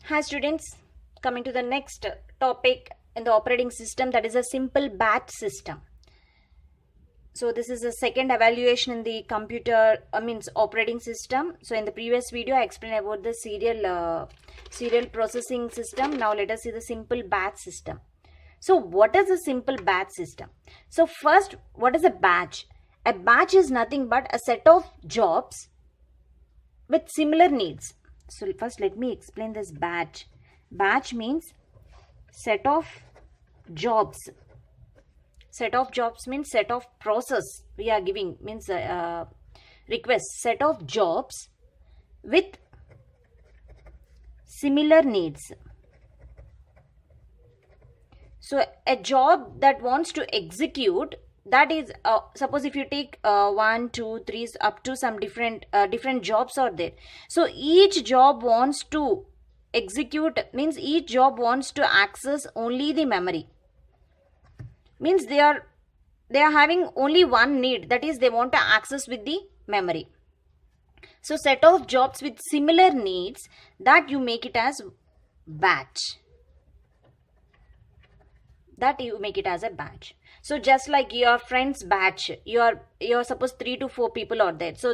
Hi students, coming to the next topic in the operating system, that is a simple batch system. So this is the second evaluation in the computer, means operating system. So in the previous video, I explained about the serial processing system. Now let us see the simple batch system. So what is a simple batch system? So first, what is a batch? A batch is nothing but a set of jobs with similar needs. So first let me explain this batch. Batch means set of jobs. Set of jobs means set of process we are giving, means request. Set of jobs with similar needs. So a job that wants to execute, that is suppose if you take 1 2 3 up to some different jobs are there. So each job wants to execute, means each job wants to access only the memory, means they are having only one need, that is they want to access with the memory. So set of jobs with similar needs, that you make it as batch, that you make it as a batch. So just like your friends batch, you're suppose 3 to 4 people are there, so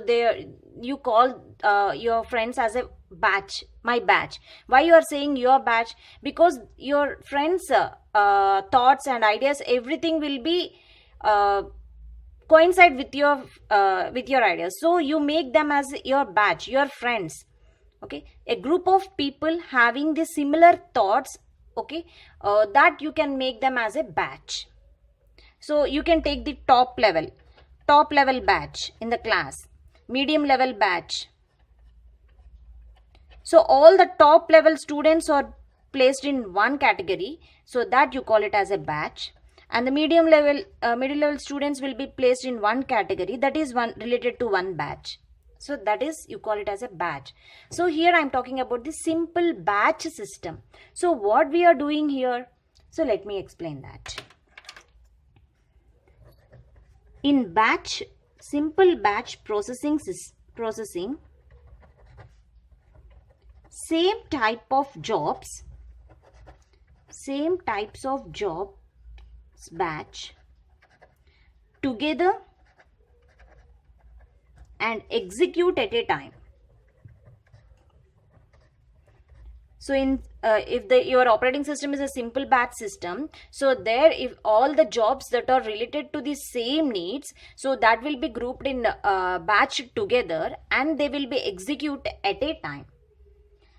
you call your friends as a batch, my batch. Why you are saying your batch? Because your friends thoughts and ideas, everything will be coincide with your ideas, so you make them as your batch, your friends. Okay, a group of people having the similar thoughts, okay, that you can make them as a batch. So you can take the top level batch in the class, medium level batch. So all the top level students are placed in one category, so that you call it as a batch. And the medium level students will be placed in one category, that is one related to one batch. So that is, you call it as a batch. So here I am talking about the simple batch system. So what we are doing here, so let me explain that. In simple batch processing, same types of jobs batch together and execute at a time. So in if your operating system is a simple batch system, so there if all the jobs that are related to the same needs, so that will be grouped in batch together and they will be executed at a time.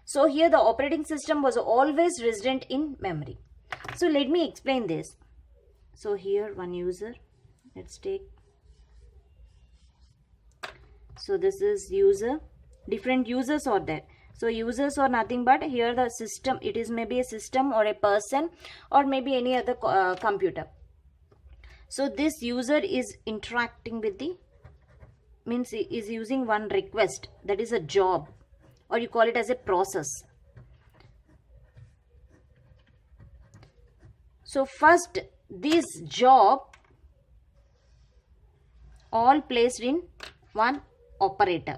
So here the operating system was always resident in memory. So let me explain this. So here one user, let's take, so this is user, different users are there. So users are nothing but here the system, it is maybe a system or a person or maybe any other computer. So this user is interacting with the, means is using one request, that is a job, or you call it as a process. So first this job all placed in one operator.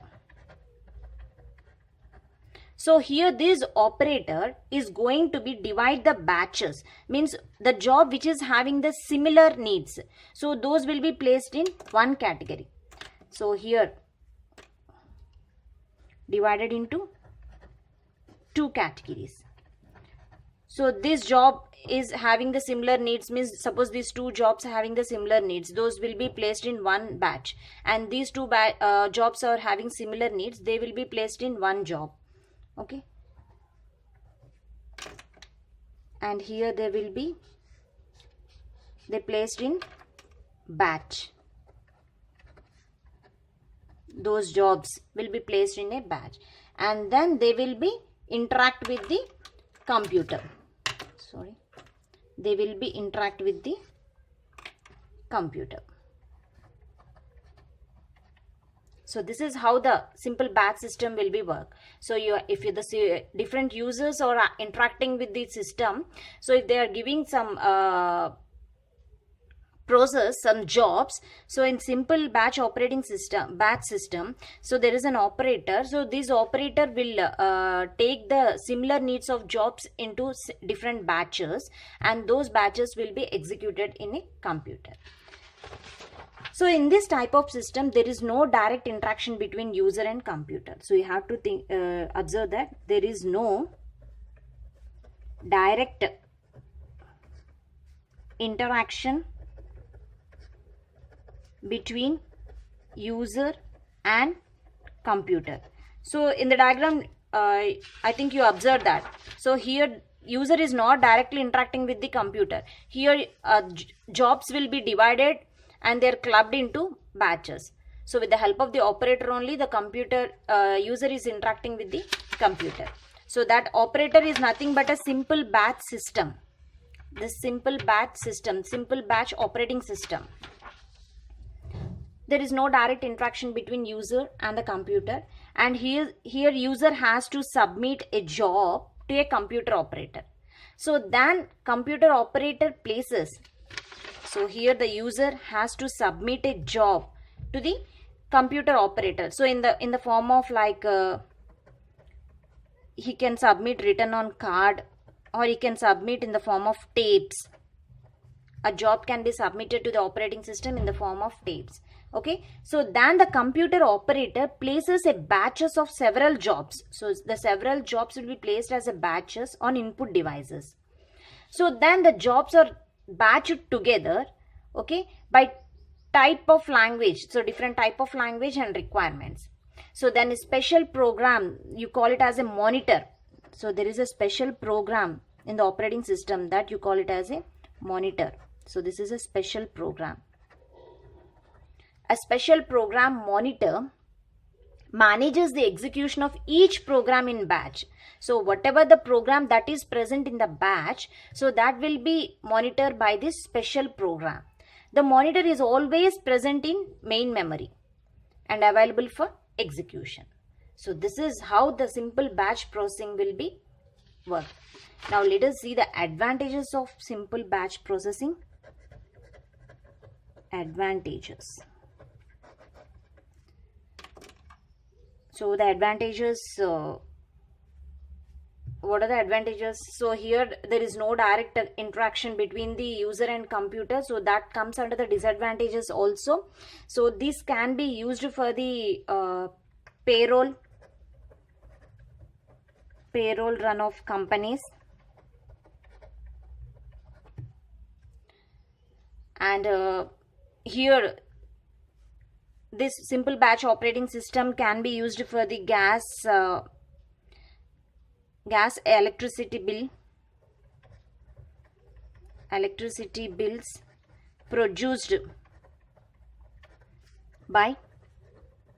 So here this operator is going to be divide the batches, means the job which is having the similar needs, so those will be placed in one category. So here divided into two categories. So this job is having the similar needs, means suppose these two jobs having the similar needs, those will be placed in one batch, and these two jobs are having similar needs, they will be placed in one job. Okay, and here they placed in batch, those jobs will be placed in a batch, and then they will be interact with the computer. They will be interact with the computer. So this is how the simple batch system will be work. So if the different users are interacting with the system, so if they are giving some process some jobs. So in simple batch system, so there is an operator. So this operator will take the similar needs of jobs into different batches, and those batches will be executed in a computer. So in this type of system, there is no direct interaction between user and computer. So you have to observe that there is no direct interaction between user and computer. So in the diagram, I think you observed that. So here user is not directly interacting with the computer. Here jobs will be divided and they are clubbed into batches. So with the help of the operator only, the computer user is interacting with the computer. So that operator is nothing but a simple batch system. This simple batch system, simple batch operating system. There is no direct interaction between user and the computer, and here user has to submit a job to a computer operator. So then computer operator places. So here the user has to submit a job to the computer operator. So in the form of like he can submit written on card, or he can submit in the form of tapes. A job can be submitted to the operating system in the form of tapes. Okay, so then the computer operator places a batches of several jobs. So the several jobs will be placed as a batches on input devices. So then the jobs are batched together, okay, by type of language. So different type of language and requirements. So then a special program, you call it as a monitor. So there is a special program in the operating system that you call it as a monitor. So this is a special program. A special program monitor manages the execution of each program in batch. So whatever the program that is present in the batch, so that will be monitored by this special program. The monitor is always present in main memory and available for execution. So this is how the simple batch processing will be worked. Now let us see the advantages of simple batch processing. Advantages. So the advantages, what are the advantages? So here there is no direct interaction between the user and computer, so that comes under the disadvantages also. So this can be used for the payroll run of companies, and here this simple batch operating system can be used for the gas electricity bills produced by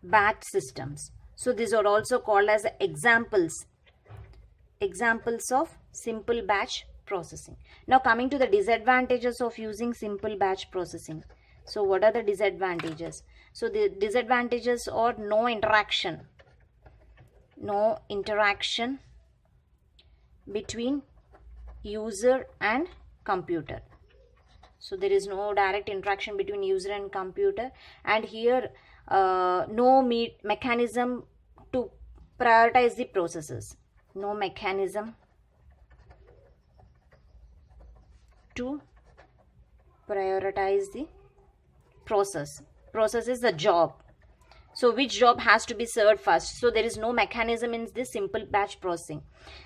batch systems. So these are also called as examples of simple batch processing. Now coming to the disadvantages of using simple batch processing. So what are the disadvantages? So the disadvantages are no interaction between user and computer. So there is no direct interaction between user and computer, and here no mechanism to prioritize the processes. No mechanism to prioritize the process is the job. So which job has to be served first? So there is no mechanism in this simple batch processing.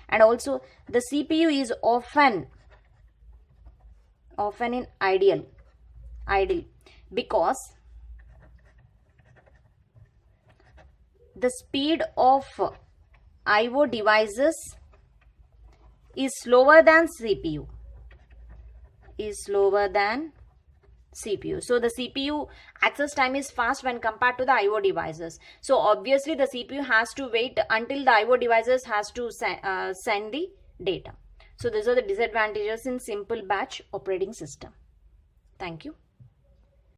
And also the CPU is often in idle because the speed of IO devices is slower than CPU. So the CPU access time is fast when compared to the IO devices. So obviously the CPU has to wait until the IO devices has to send the data. So these are the disadvantages in simple batch operating system. Thank you.